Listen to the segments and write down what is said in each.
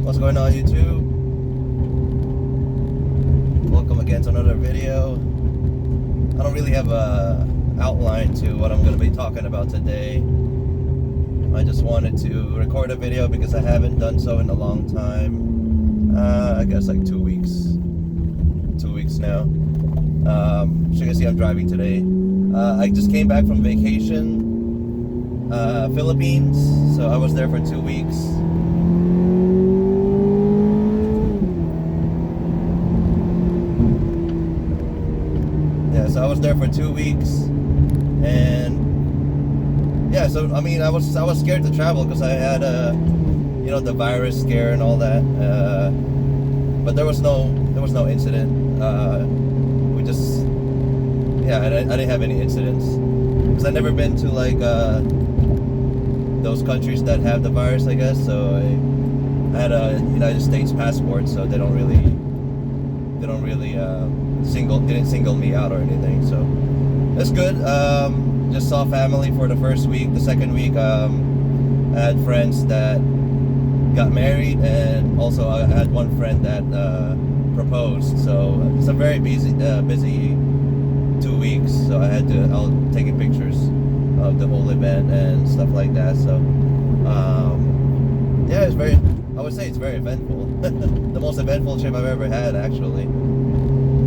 What's going on, YouTube? Welcome again to another video. I don't really have a outline to what I'm going to be talking about today. I just wanted to record a video because I haven't done so in a long time. I guess like 2 weeks. 2 weeks now. So you can see I'm driving today. I just came back from vacation, Philippines. So I was there for 2 weeks. So I was there for 2 weeks, and yeah. So I mean, I was scared to travel because I had the virus scare and all that. But there was no incident. We just I didn't have any incidents because I've never been to like those countries that have the virus, I guess. So I had a United States passport, so they don't really didn't single me out or anything, so that's good. Just saw family for the first week. The second week, I had friends that got married, and also I had one friend that proposed. So it's a very busy 2 weeks. So I was taking pictures of the whole event and stuff like that. So I would say it's very eventful. The most eventful trip I've ever had, actually.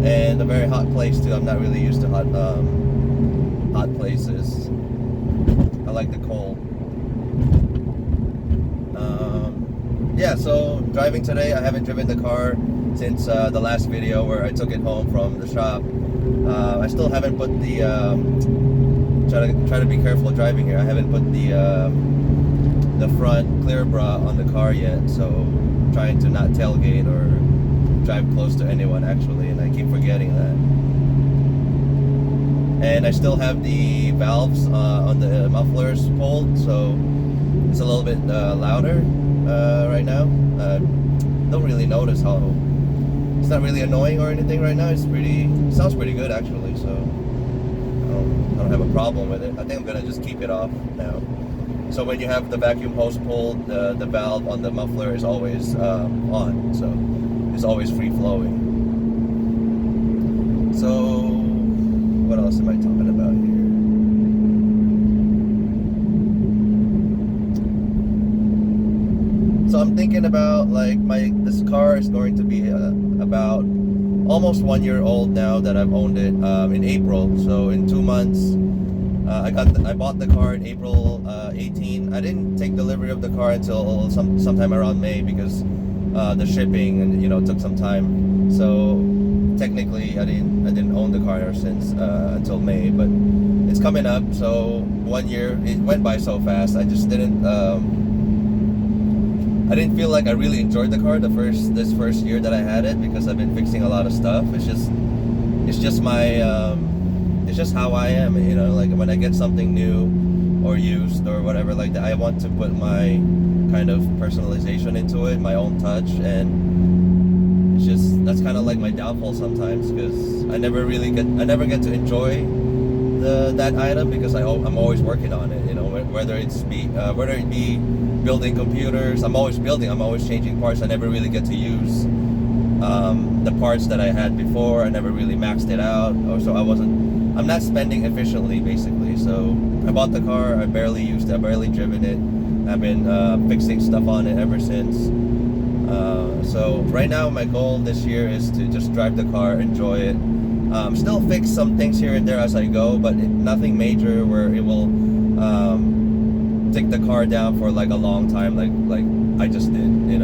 And a very hot place too. I'm not really used to hot places. I like the cold. So driving today, I haven't driven the car since the last video where I took it home from the shop. I still haven't put the try to be careful driving here. I haven't put the front clear bra on the car yet, so trying to not tailgate or drive close to anyone, actually, and I keep forgetting that. And I still have the valves on the mufflers pulled, so it's a little bit louder right now. Don't really notice how it's not really annoying or anything right now. It sounds pretty good, actually, so I don't have a problem with it. I think I'm gonna just keep it off now. So when you have the vacuum hose pulled, the valve on the muffler is always on, so it's always free flowing. So what else am I talking about here? So I'm thinking about like this car is going to be about almost 1 year old now that I've owned it in April. So in 2 months, I bought the car in April 18. I didn't take delivery of the car until sometime around May because the shipping and took some time. So technically I didn't own the car since until May, but it's coming up. So 1 year, it went by so fast. I just didn't feel like I really enjoyed the car this first year that I had it because I've been fixing a lot of stuff. It's just my it's just how I am, like when I get something new or used or whatever like that, I want to put my kind of personalization into it, my own touch, and that's kind of like my downfall sometimes because I never get to enjoy that item because I'm always working on it, whether it be building computers. I'm always changing parts. I never really get to use the parts that I had before. I never really maxed it out, I'm not spending efficiently, basically. So I bought the car, I barely used it, I barely driven it. I've been fixing stuff on it ever since. So right now my goal this year is to just drive the car, enjoy it. Still fix some things here and there as I go, but nothing major where it will take the car down for like a long time like I just did, I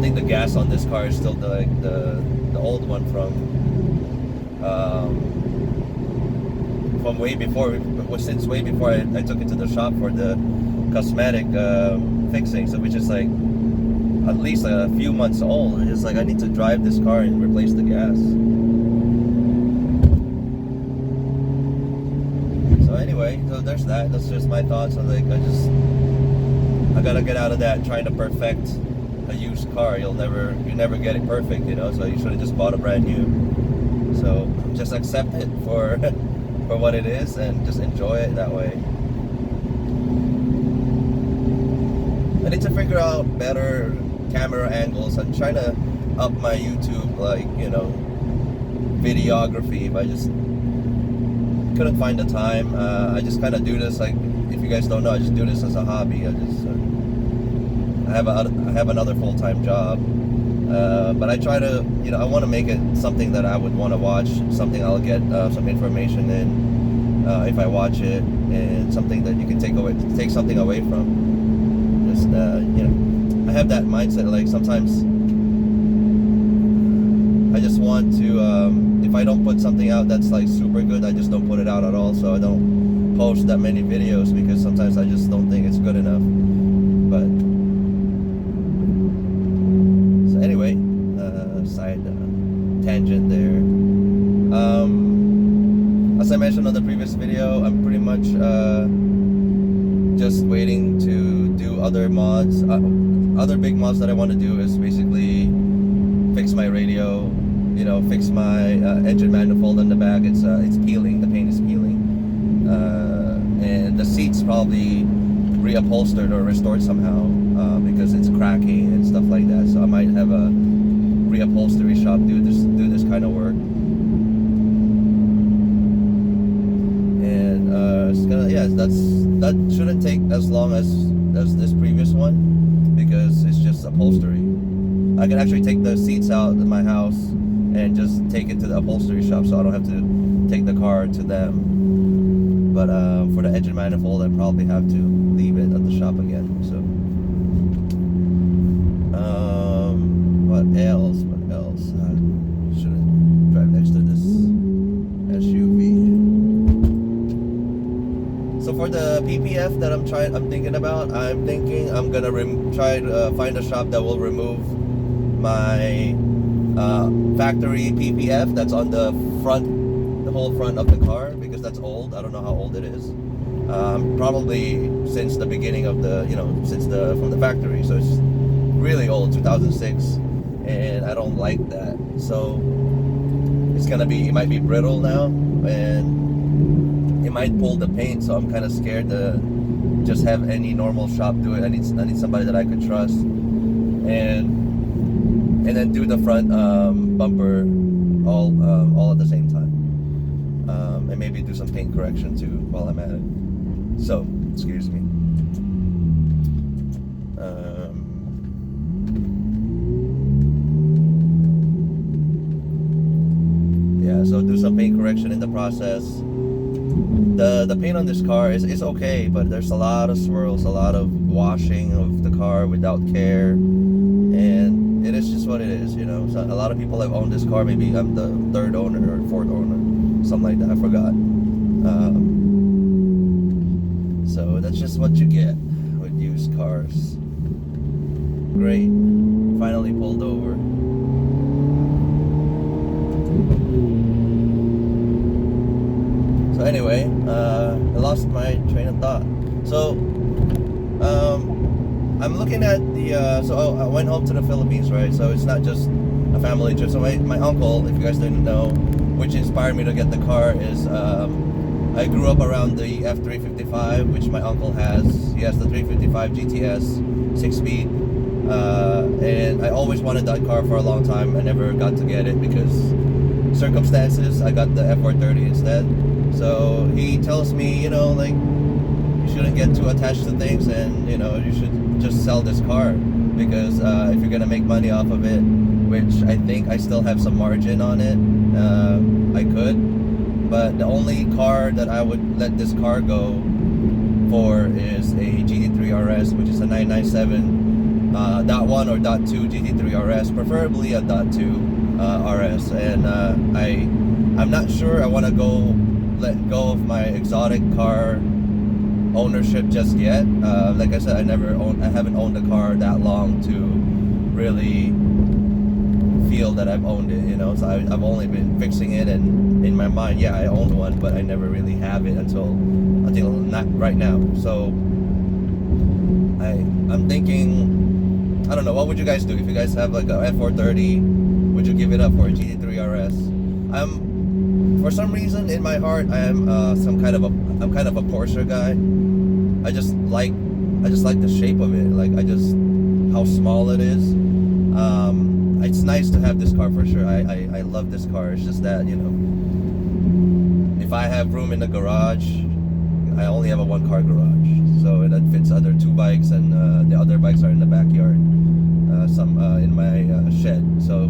think the gas on this car is still the old one from way before, since way before I took it to the shop for the cosmetic fixing, so which is like at least a few months old. It's just like I need to drive this car and replace the gas. So anyway, so there's that. That's just my thoughts on like I gotta get out of that trying to perfect a used car. You never get it perfect, you know. So you should have just bought a brand new. So just accept it for for what it is and just enjoy it that way. I need to figure out better camera angles. I'm trying to up my YouTube, like, you know, videography, but I just couldn't find the time. I just kind of do this, like, if you guys don't know, I just do this as a hobby. I have another full-time job, but I try to, you know, I want to make it something that I would want to watch, something I'll get some information in if I watch it, and something that you can take something away from. Just you know, I have that mindset. Like sometimes I just want to, if I don't put something out that's like super good, I just don't put it out at all. So I don't post that many videos because sometimes I just don't think it's good enough. But so anyway, side tangent there. As I mentioned on the previous video, I'm pretty much just waiting to do other mods. Other big mods that I want to do is basically fix my radio, you know, fix my engine manifold in the back. It's peeling, the paint is peeling, and the seats probably reupholstered or restored somehow because it's cracking and stuff like that. So I might have a reupholstery shop do this kind of work. And it's gonna, yeah, that shouldn't take as long as this previous one because it's just upholstery. I can actually take the seats out of my house and just take it to the upholstery shop, so I don't have to take the car to them. But for the engine manifold, I probably have to leave it at the shop again. So what else? I shouldn't drive next to this SUV. So for the PPF that I'm thinking about, I'm gonna try to find a shop that will remove my factory PPF that's on the whole front of the car, because that's old. I don't know how old it is. Probably since the beginning of from the factory. So it's really old, 2006, and I don't like that. So it might be brittle now, and it might pull the paint. So I'm kind of scared to just have any normal shop do it. I need somebody that I could trust, and then do the front bumper all at the same time, and maybe do some paint correction too while I'm at it. So excuse me. Yeah, so do some paint correction in the process. The paint on this car is okay, but there's a lot of swirls, a lot of washing of the car without care, and it is just what it is, you know. So a lot of people have owned this car. Maybe I'm the third owner or fourth owner, something like that. I forgot. So that's just what you get with used cars. Great, finally pulled over. So anyway, I lost my train of thought. So I'm looking at the so I went home to the Philippines, right? So it's not just a family trip. So my uncle, if you guys didn't know, which inspired me to get the car, is I grew up around the F430, which my uncle has. He has the 355 GTS 6-speed, and I always wanted that car for a long time. I never got to get it because circumstances. I got the F430 instead. So he tells me, you know, like, you shouldn't get too attached to things, and, you know, you should just sell this car, because if you're gonna make money off of it, which I think I still have some margin on it, I could. But the only car that I would let this car go for is a GT3 RS, which is a 997 .1 or .2 GT3 RS, preferably a .2 RS. And I'm not sure I want to let go of my exotic car ownership just yet. Like I said, I haven't owned a car that long to really feel that I've owned it, you know. So I've only been fixing it, and in my mind, yeah, I owned one, but I never really have it until not right now. So I'm thinking I don't know. What would you guys do if you guys have like a F430? Would you give it up for a GT3 RS? For some reason in my heart, I'm kind of a Porsche guy. I just like the shape of it. Like how small it is. It's nice to have this car for sure. I love this car. It's just that, you know, if I have room in the garage, I only have a one car garage, so that fits other two bikes, and the other bikes are in the backyard, some in my shed. So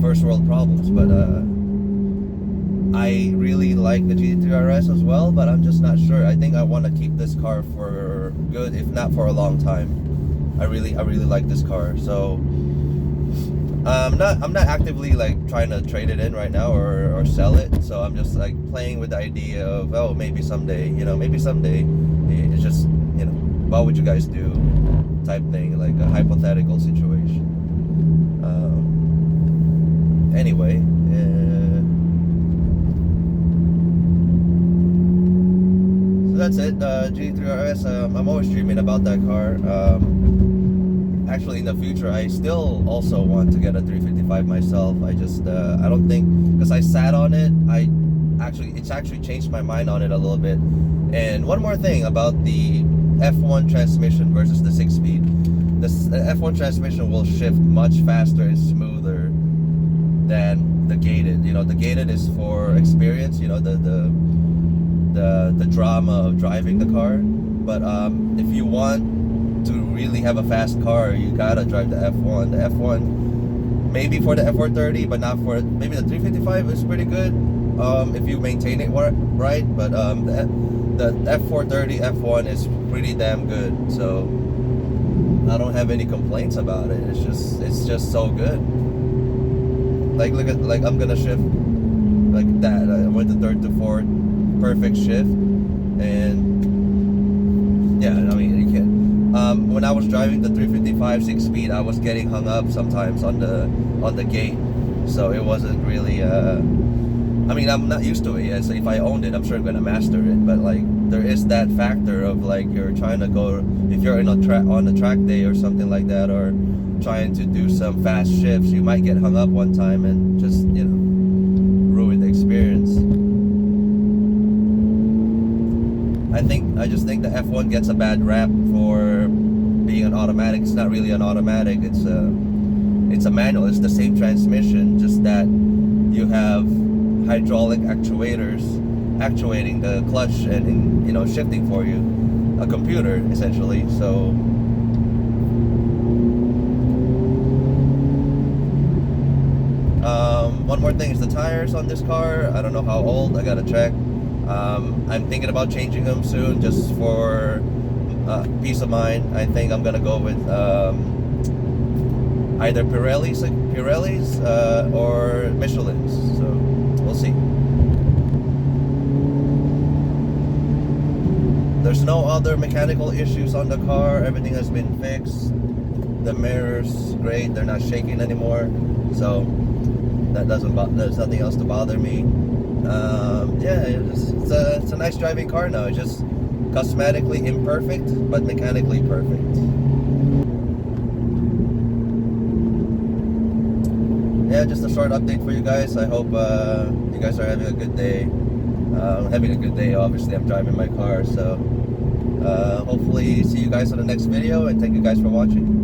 first world problems. But I really like the GT3 RS as well, but I'm just not sure. I think I want to keep this car for good, if not for a long time. I really like this car. So I'm not actively like trying to trade it in right now or sell it. So I'm just like playing with the idea of, oh, maybe someday, you know, maybe someday. It's just, you know, what would you guys do type thing, like a hypothetical situation. Anyway, so that's it. GT3 RS. I'm always dreaming about that car. Actually, in the future, I still also want to get a 355 myself. I just I don't think, because I sat on it, it's actually changed my mind on it a little bit. And one more thing about the F1 transmission versus the 6-speed. The F1 transmission will shift much faster and smoother than the gated. You know, the gated is for experience, you know, the drama of driving the car. But if you want to really have a fast car, you gotta drive the F1. The F1, maybe for the F430, but not for, maybe the 355 is pretty good if you maintain it right. But the F430 F1 is pretty damn good. So I don't have any complaints about it. It's just so good. Like look at, like, I'm gonna shift like that. I went to third to fourth, perfect shift, and yeah, I mean, you can. When I was driving the 355 6-speed, I was getting hung up sometimes on the gate, so it wasn't really. I mean, I'm not used to it yet. So if I owned it, I'm sure I'm gonna master it. But like, there is that factor of like, you're trying to go, if you're on a track day or something like that, or trying to do some fast shifts, you might get hung up one time and just, you know, ruin the experience. I just think the F1 gets a bad rap for being an automatic. It's not really an automatic. It's a manual. It's the same transmission, just that you have hydraulic actuators actuating the clutch and, you know, shifting for you. A computer, essentially. So one more thing is the tires on this car. I don't know how old. I gotta check. I'm thinking about changing them soon, just for peace of mind. I think I'm gonna go with either Pirellis or Michelin's. So we'll see. There's no other mechanical issues on the car. Everything has been fixed. The mirrors, great. They're not shaking anymore. So there's nothing else to bother me. Yeah, it's a nice driving car now. It's just cosmetically imperfect, but mechanically perfect. Yeah, just a short update for you guys. I hope you guys are having a good day. Having a good day, obviously. I'm driving my car, so hopefully see you guys on the next video, and thank you guys for watching.